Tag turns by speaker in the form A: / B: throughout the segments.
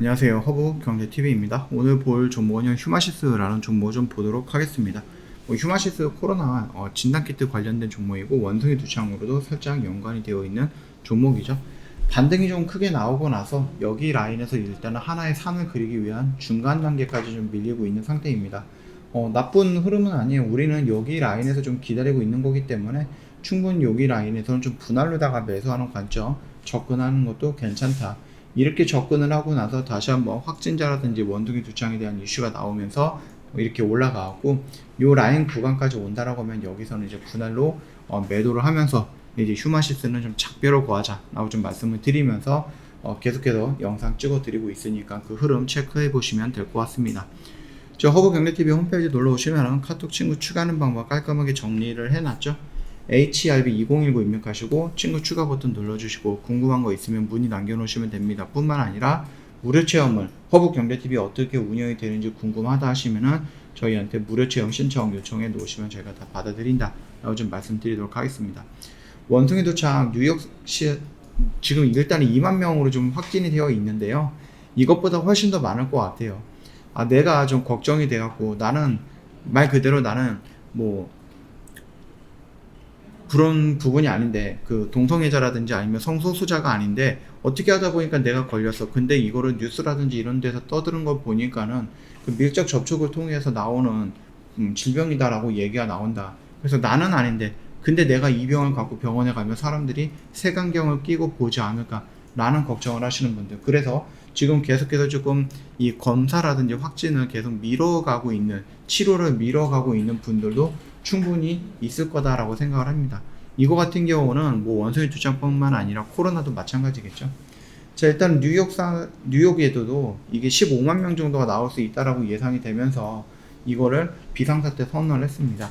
A: 안녕하세요. 허브경제TV입니다. 오늘 볼 종목은 휴마시스라는 종목을 좀 보도록 하겠습니다. 휴마시스 코로나 진단키트 관련된 종목이고 원숭이 두창으로도 살짝 연관이 되어 있는 종목이죠. 반등이 좀 크게 나오고 나서 여기 라인에서 일단은 하나의 산을 그리기 위한 중간 단계까지 좀 밀리고 있는 상태입니다. 나쁜 흐름은 아니에요. 우리는 여기 라인에서 좀 기다리고 있는 거기 때문에 충분히 여기 라인에서는 좀 분할로다가 매수하는 관점 접근하는 것도 괜찮다. 이렇게 접근을 하고 나서 다시 한번 확진자라든지 원숭이 두창에 대한 이슈가 나오면서 이렇게 올라가고 요 라인 구간까지 온다라고 하면 여기서는 이제 분할로 매도를 하면서 이제 휴마시스는 좀 작별을 구하자 라고 좀 말씀을 드리면서 계속해서 영상 찍어 드리고 있으니까 그 흐름 체크해 보시면 될 것 같습니다. 저 허브경제TV 홈페이지 놀러 오시면 카톡 친구 추가하는 방법 깔끔하게 정리를 해놨죠. HRB2019 입력하시고 친구 추가 버튼 눌러주시고 궁금한 거 있으면 문의 남겨놓으시면 됩니다. 뿐만 아니라 무료 체험을 허브경제TV 어떻게 운영이 되는지 궁금하다 하시면은 저희한테 무료 체험 신청 요청해 놓으시면 저희가 다 받아드린다 라고 좀 말씀드리도록 하겠습니다. 원숭이 도착 뉴욕시 지금 일단 2만 명으로 좀 확진이 되어 있는데요. 이것보다 훨씬 더 많을 것 같아요. 내가 좀 걱정이 돼갖고 나는 말 그대로 나는 뭐 그런 부분이 아닌데 그 동성애자라든지 아니면 성소수자가 아닌데 어떻게 하다 보니까 내가 걸렸어. 근데 이거를 뉴스라든지 이런 데서 떠드는 걸 보니까는 그 밀접 접촉을 통해서 나오는 질병이다라고 얘기가 나온다. 그래서 나는 아닌데 근데 내가 이 병을 갖고 병원에 가면 사람들이 색안경을 끼고 보지 않을까 라는 걱정을 하시는 분들. 그래서 지금 계속해서 조금 이 검사라든지 확진을 계속 미뤄가고 있는 치료를 미뤄가고 있는 분들도 충분히 있을 거다라고 생각을 합니다. 이거 같은 경우는 뭐 원숭이 두창뿐만 아니라 코로나도 마찬가지겠죠. 자, 일단 뉴욕에도 이게 15만 명 정도가 나올 수 있다라고 예상이 되면서 이거를 비상사태 선언을 했습니다.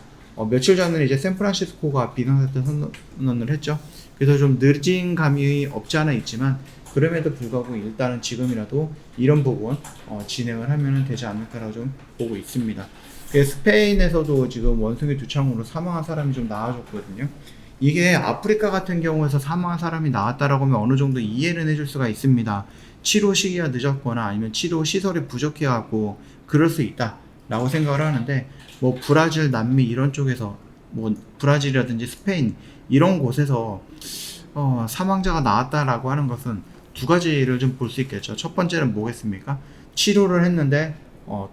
A: 며칠 전에 이제 샌프란시스코가 비상사태 선언을 했죠. 그래서 좀 늦은 감이 없지 않아 있지만 그럼에도 불구하고 일단은 지금이라도 이런 부분 진행을 하면 되지 않을까라고 좀 보고 있습니다. 스페인에서도 지금 원숭이 두창으로 사망한 사람이 좀 나와줬거든요. 이게 아프리카 같은 경우에서 사망한 사람이 나왔다라고 하면 어느 정도 이해는 해줄 수가 있습니다. 치료 시기가 늦었거나 아니면 치료 시설이 부족해갖고 그럴 수 있다라고 생각을 하는데 뭐 브라질, 남미 이런 쪽에서 뭐 브라질이라든지 스페인 이런 곳에서 사망자가 나왔다라고 하는 것은 두 가지를 좀 볼 수 있겠죠. 첫 번째는 뭐겠습니까? 치료를 했는데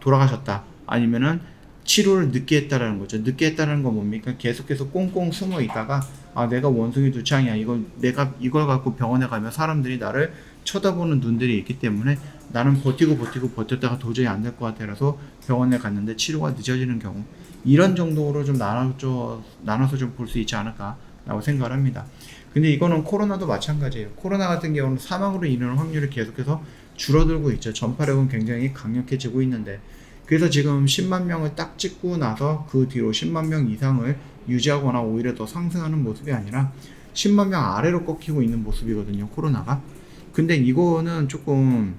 A: 돌아가셨다. 아니면은 치료를 늦게 했다라는 거죠. 늦게 했다는 건 뭡니까? 계속해서 꽁꽁 숨어 있다가 내가 원숭이 두창이야. 내가 이걸 갖고 병원에 가면 사람들이 나를 쳐다보는 눈들이 있기 때문에 나는 버티고 버텼다가 도저히 안 될 것 같아서 병원에 갔는데 치료가 늦어지는 경우 이런 정도로 좀 나눠서 좀 볼 수 있지 않을까라고 생각을 합니다. 근데 이거는 코로나도 마찬가지예요. 코로나 같은 경우는 사망으로 인하는 확률이 계속해서 줄어들고 있죠. 전파력은 굉장히 강력해지고 있는데 그래서 지금 10만 명을 딱 찍고 나서 그 뒤로 10만 명 이상을 유지하거나 오히려 더 상승하는 모습이 아니라 10만 명 아래로 꺾이고 있는 모습이거든요, 코로나가. 근데 이거는 조금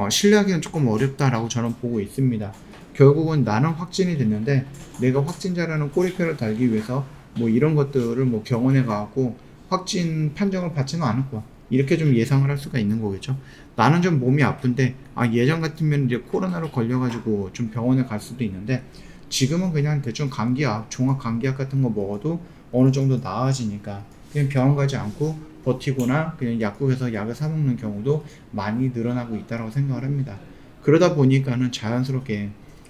A: 신뢰하기는 조금 어렵다라고 저는 보고 있습니다. 결국은 나는 확진이 됐는데 내가 확진자라는 꼬리표를 달기 위해서 뭐 이런 것들을 뭐 병원에 가고 확진 판정을 받지는 않을 거야. 이렇게 좀 예상을 할 수가 있는 거겠죠. 나는 좀 몸이 아픈데 예전 같으면 이제 코로나로 걸려가지고 좀 병원에 갈 수도 있는데 지금은 그냥 대충 감기약, 종합 감기약 같은 거 먹어도 어느 정도 나아지니까 그냥 병원 가지 않고 버티거나 그냥 약국에서 약을 사 먹는 경우도 많이 늘어나고 있다고 생각을 합니다. 그러다 보니까는 자연스럽게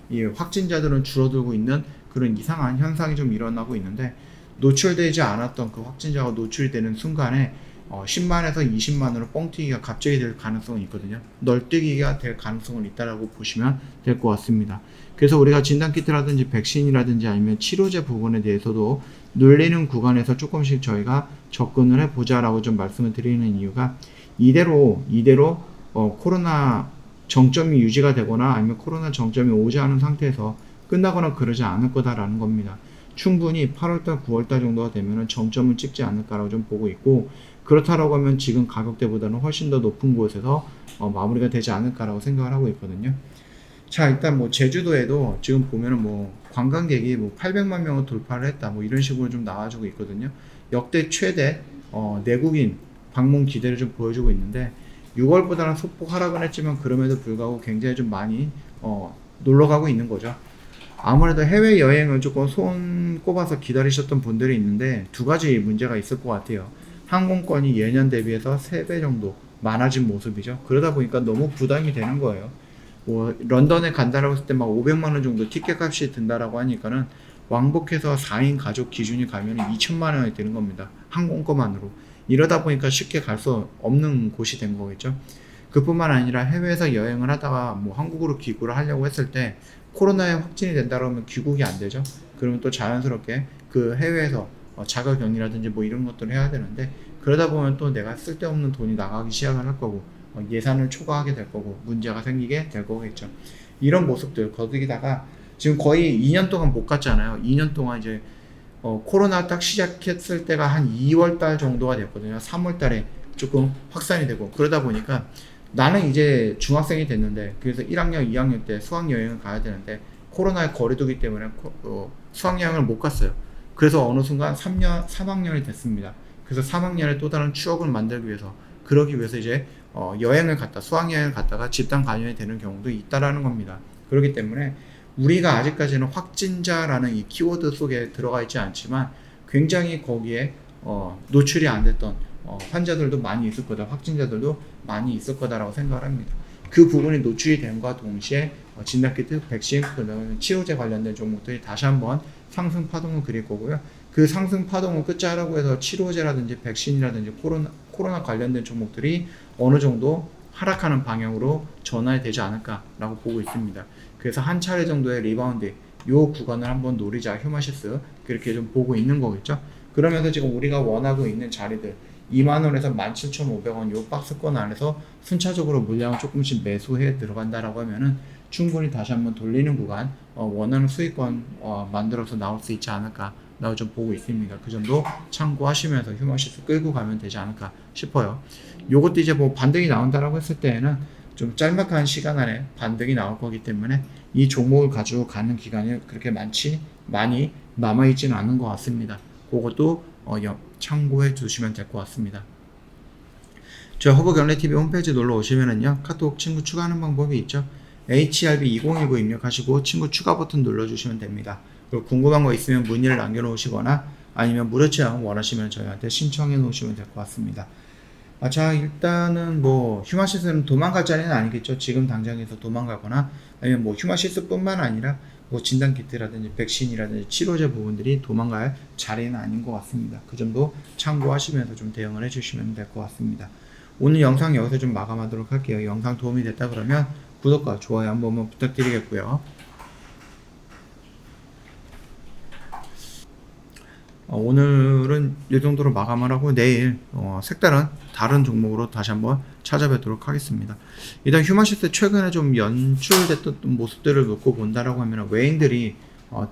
A: 이 확진자들은 줄어들고 있는 그런 이상한 현상이 좀 일어나고 있는데 노출되지 않았던 그 확진자가 노출이 되는 순간에 10만에서 20만으로 뻥튀기가 갑자기 될 가능성이 있거든요. 널뛰기가 될 가능성은 있다라고 보시면 될 것 같습니다. 그래서 우리가 진단키트라든지 백신이라든지 아니면 치료제 부분에 대해서도 눌리는 구간에서 조금씩 저희가 접근을 해보자라고 좀 말씀을 드리는 이유가 이대로 코로나 정점이 유지가 되거나 아니면 코로나 정점이 오지 않은 상태에서 끝나거나 그러지 않을 거다라는 겁니다. 충분히 8월달, 9월달 정도가 되면 정점을 찍지 않을까라고 좀 보고 있고 그렇다라고 하면 지금 가격대보다는 훨씬 더 높은 곳에서 마무리가 되지 않을까라고 생각을 하고 있거든요. 자, 일단 뭐 제주도에도 지금 보면은 뭐 관광객이 뭐 800만 명을 돌파를 했다 뭐 이런 식으로 좀 나와주고 있거든요. 역대 최대 내국인 방문 기대를 좀 보여주고 있는데 6월보다는 소폭 하락은 했지만 그럼에도 불구하고 굉장히 좀 많이 놀러 가고 있는 거죠. 아무래도 해외 여행을 조금 손 꼽아서 기다리셨던 분들이 있는데 두 가지 문제가 있을 것 같아요. 항공권이 예년 대비해서 3배 정도 많아진 모습이죠. 그러다 보니까 너무 부담이 되는 거예요. 뭐 런던에 간다라고 했을 때 막 500만 원 정도 티켓 값이 든다라고 하니까는 왕복해서 4인 가족 기준이 가면 2천만 원이 되는 겁니다. 항공권만으로. 이러다 보니까 쉽게 갈 수 없는 곳이 된 거겠죠. 그뿐만 아니라 해외에서 여행을 하다가 뭐 한국으로 귀국을 하려고 했을 때 코로나에 확진이 된다 그러면 귀국이 안 되죠. 그러면 또 자연스럽게 그 해외에서 자가격리라든지 뭐 이런 것들을 해야 되는데, 그러다 보면 또 내가 쓸데없는 돈이 나가기 시작을 할 거고 예산을 초과하게 될 거고 문제가 생기게 될 거겠죠. 이런 모습들 거두기다가 지금 거의 2년 동안 못 갔잖아요. 2년 동안 이제 코로나 딱 시작했을 때가 한 2월 달 정도가 됐거든요. 3월 달에 조금 확산이 되고, 그러다 보니까 나는 이제 중학생이 됐는데, 그래서 1학년, 2학년 때 수학여행을 가야 되는데 코로나에 거리두기 때문에 수학여행을 못 갔어요. 그래서 어느 순간 3학년이 됐습니다. 그래서 3학년에 또 다른 추억을 만들기 위해서, 그러기 위해서 이제 여행을 갔다, 수학여행을 갔다가 집단 감염이 되는 경우도 있다라는 겁니다. 그렇기 때문에 우리가 아직까지는 확진자라는 이 키워드 속에 들어가 있지 않지만 굉장히 거기에 노출이 안 됐던 환자들도 많이 있을 거다, 확진자들도 많이 있을 거다라고 생각을 합니다. 그 부분이 노출이 됨과 동시에 진단키트, 백신, 그다음에 치료제 관련된 종목들이 다시 한번 상승 파동을 그릴 거고요. 그 상승 파동을 끝자라고 해서 치료제라든지 백신이라든지 코로나 관련된 종목들이 어느 정도 하락하는 방향으로 전환이 되지 않을까라고 보고 있습니다. 그래서 한 차례 정도의 리바운드, 요 구간을 한번 노리자, 휴마시스 그렇게 좀 보고 있는 거겠죠. 그러면서 지금 우리가 원하고 있는 자리들 2만원에서 17,500원 요 박스권 안에서 순차적으로 물량을 조금씩 매수해 들어간다라고 하면은 충분히 다시 한번 돌리는 구간, 원하는 수익권 만들어서 나올 수 있지 않을까 라고 좀 보고 있습니다. 그 정도 참고하시면서 휴머시스 끌고 가면 되지 않을까 싶어요. 요것도 이제 뭐 반등이 나온다라고 했을 때에는 좀 짤막한 시간 안에 반등이 나올 거기 때문에 이 종목을 가지고 가는 기간이 그렇게 많이 남아있지는 않은 것 같습니다. 그것도 참고해 주시면 될 것 같습니다. 저희 허브경례TV 홈페이지 놀러 오시면은요, 카톡 친구 추가하는 방법이 있죠. HRB2019 입력하시고 친구 추가 버튼 눌러주시면 됩니다. 그리고 궁금한 거 있으면 문의를 남겨놓으시거나 아니면 무료 체험 원하시면 저희한테 신청해 놓으시면 될 것 같습니다. 자, 일단은 뭐 휴마시스는 도망갈 자리는 아니겠죠. 지금 당장에서 도망가거나 아니면 뭐 휴마시스 뿐만 아니라 뭐 진단키트라든지 백신이라든지 치료제 부분들이 도망갈 자리는 아닌 것 같습니다. 그 점도 참고하시면서 좀 대응을 해주시면 될 것 같습니다. 오늘 영상 여기서 좀 마감하도록 할게요. 영상 도움이 됐다 그러면 구독과 좋아요 한 번만 부탁드리겠고요. 오늘은 이 정도로 마감을 하고 내일 색다른 다른 종목으로 다시 한번 찾아뵙도록 하겠습니다. 일단 휴마시스 최근에 좀 연출됐던 모습들을 놓고 본다라고 하면 외인들이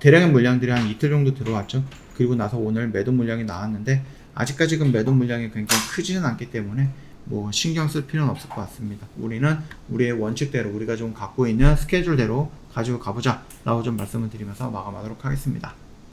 A: 대량의 물량들이 한 이틀 정도 들어왔죠. 그리고 나서 오늘 매도 물량이 나왔는데 아직까지 그 매도 물량이 굉장히 크지는 않기 때문에 뭐 신경 쓸 필요는 없을 것 같습니다. 우리는 우리의 원칙대로 우리가 좀 갖고 있는 스케줄대로 가지고 가보자 라고 좀 말씀을 드리면서 마감하도록 하겠습니다.